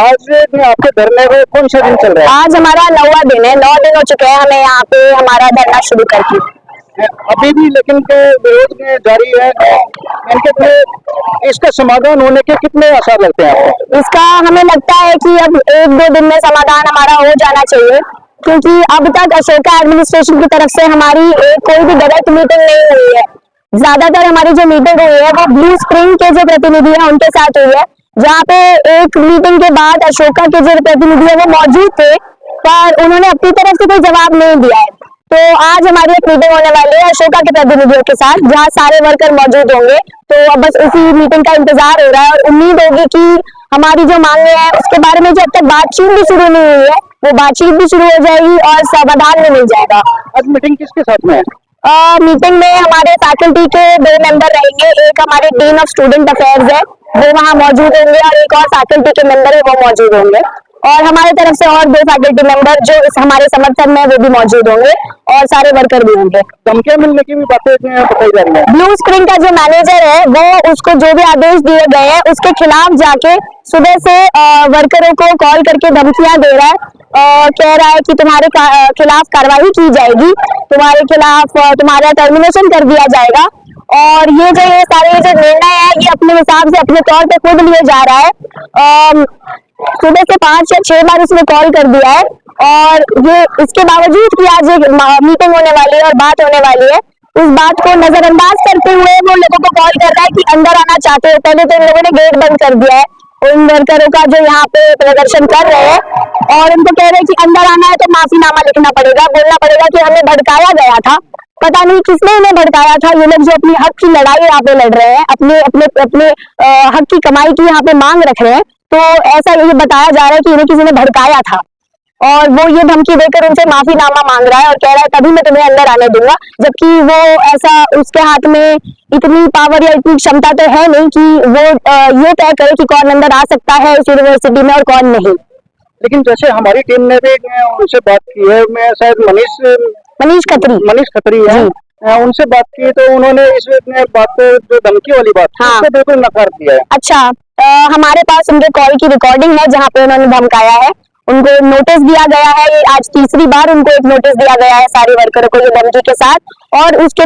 आज आपके धरने में कौन सा दिन चल रहा है? आज हमारा 9वां दिन है, 9 दिन हो चुके हैं हमें यहाँ पे हमारा धरना शुरू करके। अभी भी लेकिन के विरोध में जारी है, इनके इसका समाधान होने के कितने आसार लगते हैं आपको? इसका हमें लगता है कि अब 1-2 दिन में समाधान हमारा हो जाना चाहिए, क्योंकि अब तक अशोका एडमिनिस्ट्रेशन की तरफ से हमारी कोई भी डायरेक्ट मीटिंग नहीं हुई है। ज्यादातर हमारी जो मीटिंग हुई है वो ब्लू स्प्रिंग के जो प्रतिनिधि हैं उनके साथ हुई है, जहाँ पे एक मीटिंग के बाद अशोका के जो प्रतिनिधि है वो मौजूद थे, पर उन्होंने अपनी तरफ से कोई जवाब नहीं दिया है। तो आज हमारी एक मीटिंग होने वाली है अशोका के प्रतिनिधियों के साथ, जहाँ सारे वर्कर मौजूद होंगे। तो अब बस उसी मीटिंग का इंतजार हो रहा है और उम्मीद होगी कि हमारी जो मांगे हैं उसके बारे में जो अब तक बातचीत भी शुरू नहीं हुई है वो बातचीत भी शुरू हो जाएगी और समाधान भी मिल जाएगा। आज मीटिंग किसके साथ में है? मीटिंग में हमारे फैकल्टी के 2 मेंबर रहेंगे, एक हमारे डीन ऑफ स्टूडेंट अफेयर्स है वो वहाँ मौजूद होंगे और एक और फैकल्टी के मेंबर है वो मौजूद होंगे, और हमारे तरफ से और 2 फैकल्टी मेंबर जो इस हमारे समर्थन में वो भी मौजूद होंगे और सारे वर्कर भी होंगे। धमकियां मिलने की भी बातें बताई जा रही है। ब्लू स्प्रिंग का जो मैनेजर है वो उसको जो भी आदेश दिए गए हैं उसके खिलाफ जाके सुबह से वर्करों को कॉल करके धमकियां दे रहा है, कह रहा है कि तुम्हारे खिलाफ कार्रवाई की जाएगी, तुम्हारे खिलाफ तुम्हारा टर्मिनेशन कर दिया जाएगा। और ये सारे जो निर्णय है ये अपने हिसाब से अपने तौर पे खुद लिए जा रहा है। सुबह से 5 या 6 बार उसने कॉल कर दिया है, और ये इसके बावजूद कि आज एक मीटिंग होने वाली है और बात होने वाली है, उस बात को नजरअंदाज करते हुए वो लोगों को कॉल कर रहा है कि अंदर आना चाहते हो। पहले तो इन लोगों ने गेट बंद कर दिया है उन वर्करों का जो यहाँ पे प्रदर्शन कर रहे हैं, और उनको कह रहे हैं कि अंदर आना है तो माफीनामा लिखना पड़ेगा, बोलना पड़ेगा कि हमें भड़काया गया था। पता नहीं किसने इन्हें भड़काया था। ये लोग जो अपनी हक की लड़ाई यहाँ पे लड़ रहे हैं, अपने अपने अपने हक की कमाई की यहाँ पे मांग रख रहे हैं, तो ऐसा ये बताया जा रहा है कि इन्हें किसी ने भड़काया था, और वो ये धमकी देकर उनसे माफीनामा मांग रहा है और कह रहा है तभी मैं तुम्हें अंदर आने दूंगा, जबकि वो ऐसा उसके हाथ में इतनी पावर या इतनी क्षमता तो है नहीं कि वो ये तय करे कि कौन अंदर आ सकता है इस यूनिवर्सिटी में और कौन नहीं। लेकिन जैसे हमारी टीम ने भी उनसे बात की है, मैं शायद मनीष खत्री है, उनसे बात की तो उन्होंने इस बात को जो धमकी वाली बात हाँ, उसको बिल्कुल नकार दिया है। अच्छा, हमारे पास उनके कॉल की रिकॉर्डिंग है जहाँ पे उन्होंने धमकाया है, उनको नोटिस दिया गया है। ये आज तीसरी बार उनको एक नोटिस दिया गया है सारे वर्करों को ये धमकी के साथ, और उसके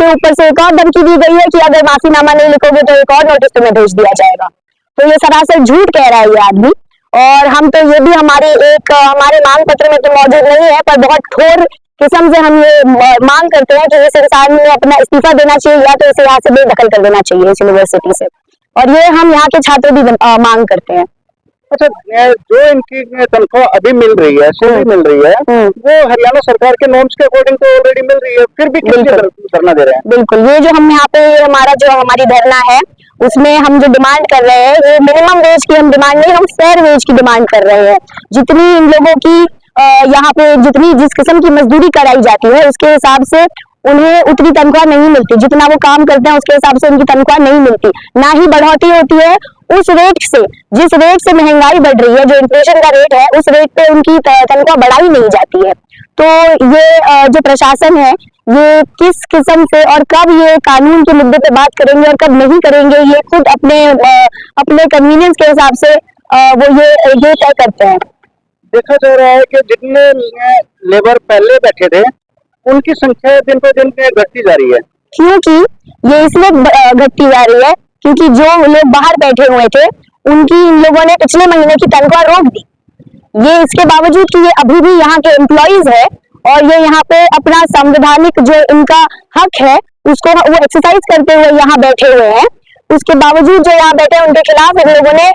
ऊपर से एक और धमकी दी गई है कि अगर माफीनामा नहीं लिखोगे तो एक और नोटिस तुम्हें भेज दिया जाएगा। तो ये सरासर झूठ कह रहा है ये आदमी, और हम तो ये भी हमारे मांग पत्र में तो मौजूद नहीं है, पर बहुत ठोर किस्म से हम ये मांग करते हैं कि इस इंसान ने अपना इस्तीफा देना चाहिए या तो इसे यहाँ से बेदखल कर देना चाहिए इस यूनिवर्सिटी से, और ये हम यहाँ के छात्र भी मांग करते हैं। अच्छा, जो इनकी तनख्वाह अभी मिल रही है, सैलरी मिल रही है, वो हरियाणा सरकार के नॉर्म्स के अकॉर्डिंग तो ऑलरेडी मिल रही है, फिर भी किस लिए धरना दे रहे हैं? बिल्कुल, ये जो हम यहाँ पे हमारी धरना है उसमें हम जो डिमांड कर रहे हैं वो मिनिमम वेज की हम डिमांड नहीं, हम फेयर वेज की डिमांड कर रहे हैं। जितनी इन लोगों की यहाँ पे जिस किस्म की मजदूरी कराई जाती है उसके हिसाब से उन्हें उतनी तनख्वाह नहीं मिलती, जितना वो काम करते हैं उसके हिसाब से उनकी तनख्वाह नहीं मिलती, ना ही बढ़ोतरी होती है उस रेट से, जिस रेट से महंगाई बढ़ रही है, जो इन्फ्लेशन का रेट है उस रेट पे उनकी तनख्वाह बढ़ाई नहीं जाती है। तो ये जो प्रशासन है ये किस किस्म से और कब ये कानून के मुद्दे पे बात करेंगे और कब नहीं करेंगे, ये खुद अपने कन्वीनियंस के हिसाब से वो ये तय करते हैं। देखा जा रहा है कि जितने लेबर पहले बैठे थे उनकी संख्या दिन पे दिन घटती जा रही है। क्योंकि ये इसलिए घटती जा रही है क्योंकि जो लोग बाहर बैठे हुए थे उनकी इन लोगों ने पिछले महीने की तनख्वाह रोक दी। ये इसके बावजूद कि ये अभी भी यहाँ के एम्प्लॉइज है और ये यहाँ पे अपना संवैधानिक जो इनका हक है उसको वो एक्सरसाइज करते हुए यहाँ बैठे हुए हैं, उसके बावजूद जो यहाँ बैठे हैं उनके खिलाफ इन लोगों ने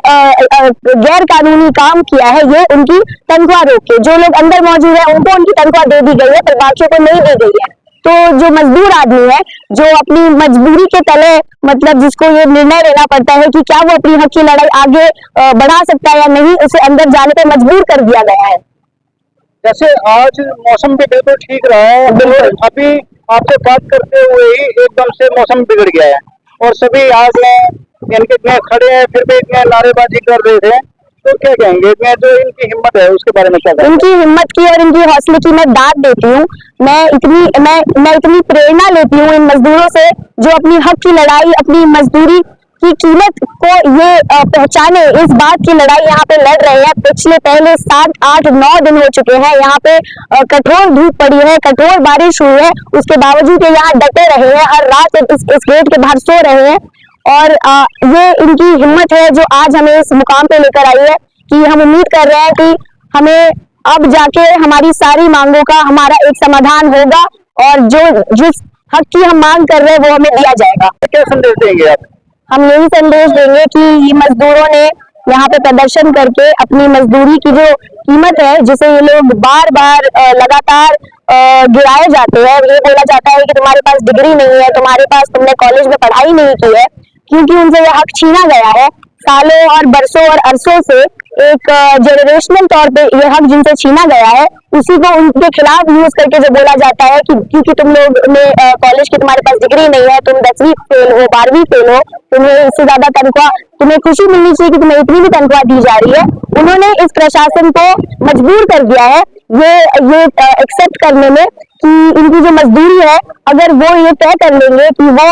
गैर कानूनी काम किया है। ये उनकी तनख्वाह रोक के जो लोग अंदर मौजूद है उनको उनकी तनख्वाह दे दी गई है, पर बाकियों को नहीं दी गई है। तो जो मजदूर आदमी है जो अपनी मजबूरी के तले मतलब जिसको ये निर्णय लेना पड़ता है कि क्या वो अपनी हक की लड़ाई आगे बढ़ा सकता है या नहीं, उसे अंदर जाने पर मजबूर कर दिया गया है। जैसे आज मौसम भी बिल्कुल ठीक रहा है, अभी आपसे बात करते हुए ही एकदम से मौसम बिगड़ गया है और सभी आज इनके खड़े हैं फिर भी इतने नारेबाजी कर रहे थे, तो क्या कहेंगे मैं जो इनकी हिम्मत है उसके बारे में क्या कहेंगे? इनकी हिम्मत की और इनकी हौसले की मैं दाद देती हूँ। मैं इतनी प्रेरणा लेती हूँ इन मजदूरों से जो अपनी हक की लड़ाई अपनी मजदूरी की कीमत को ये पहचाने, इस बात की लड़ाई यहाँ पे लड़ रहे हैं। पिछले पहले 7, 8, 9 दिन हो चुके हैं, यहाँ पे कठोर धूप पड़ी है, कठोर बारिश हुई है, उसके बावजूद ये यहाँ डटे रहे हैं, हर रात इस गेट के बाहर सो रहे हैं। और ये इनकी हिम्मत है जो आज हमें इस मुकाम पे लेकर आई है, कि हम उम्मीद कर रहे हैं कि हमें अब जाके हमारी सारी मांगों का हमारा एक समाधान होगा, और जिस हक की हम मांग कर रहे हैं वो हमें दिया जाएगा। क्या संदेश देंगे आप? हम यही संदेश देंगे कि ये मजदूरों ने यहाँ पे प्रदर्शन करके अपनी मजदूरी की जो कीमत है, जिसे ये लोग बार बार लगातार गिराए जाते हैं, ये बोला जाता है कि तुम्हारे पास डिग्री नहीं है, तुम्हारे पास, तुमने कॉलेज में पढ़ाई नहीं की है, क्योंकि उनसे ये हक छीना गया है। सालों और बरसों और अरसों से एक जनरेशनल तौर पे ये हक जिनसे छीना गया है, उसी को उनके खिलाफ यूज करके जो बोला जाता है कि क्योंकि तुम लोग ने कॉलेज की, तुम्हारे पास डिग्री नहीं है, तुम 10वीं फेल हो, 12वीं फेल हो, तुम्हें इससे ज्यादा तनख्वाह, तुम्हें खुशी मिलनी चाहिए कि तुम्हें इतनी भी तनख्वाह दी जा रही है। उन्होंने इस प्रशासन को मजबूर कर दिया है ये एक्सेप्ट करने में कि इनकी जो मजदूरी है, अगर वो ये तय कर लेंगे कि वो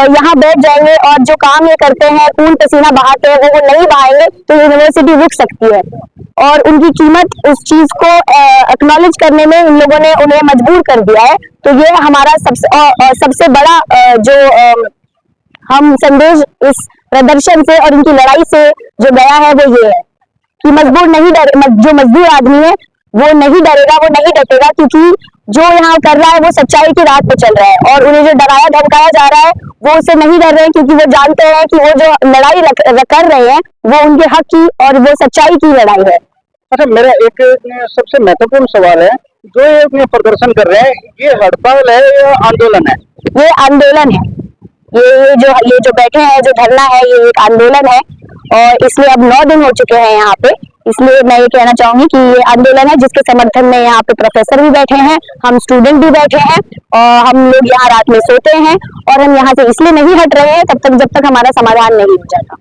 यहाँ बैठ जाएंगे और जो काम ये करते हैं, खून पसीना बहाते हैं, वो नहीं बहाएंगे तो यूनिवर्सिटी रुक सकती है। और उनकी कीमत, उस चीज को एक्नॉलेज करने में इन लोगों ने उन्हें मजबूर कर दिया है। तो ये हमारा सबसे बड़ा जो हम संदेश इस प्रदर्शन से और इनकी लड़ाई से जो गया है वो ये है कि जो मजदूर आदमी है वो नहीं डरेगा, वो नहीं डटेगा, क्योंकि जो यहाँ कर रहा है वो सच्चाई की राह पे चल रहा है, और उन्हें जो डराया धमकाया जा रहा है वो उससे नहीं डर रहे हैं, क्योंकि वो जानते हैं कि वो जो लड़ाई कर रहे हैं वो उनके हक की और वो सच्चाई की लड़ाई है। अच्छा, मेरा एक सबसे महत्वपूर्ण सवाल है, जो ये प्रदर्शन कर रहे हैं, ये हड़ताल है या आंदोलन है? ये आंदोलन है। ये जो बैठे हैं, जो धरना है, ये एक आंदोलन है, और इसलिए अब 9 दिन हो चुके हैं यहाँ पे। इसलिए मैं ये कहना चाहूंगी कि ये आंदोलन है जिसके समर्थन में यहाँ पे प्रोफेसर भी बैठे हैं, हम स्टूडेंट भी बैठे हैं, और हम लोग यहाँ रात में सोते हैं, और हम यहाँ से इसलिए नहीं हट रहे हैं जब तक हमारा समाधान नहीं हो जाता।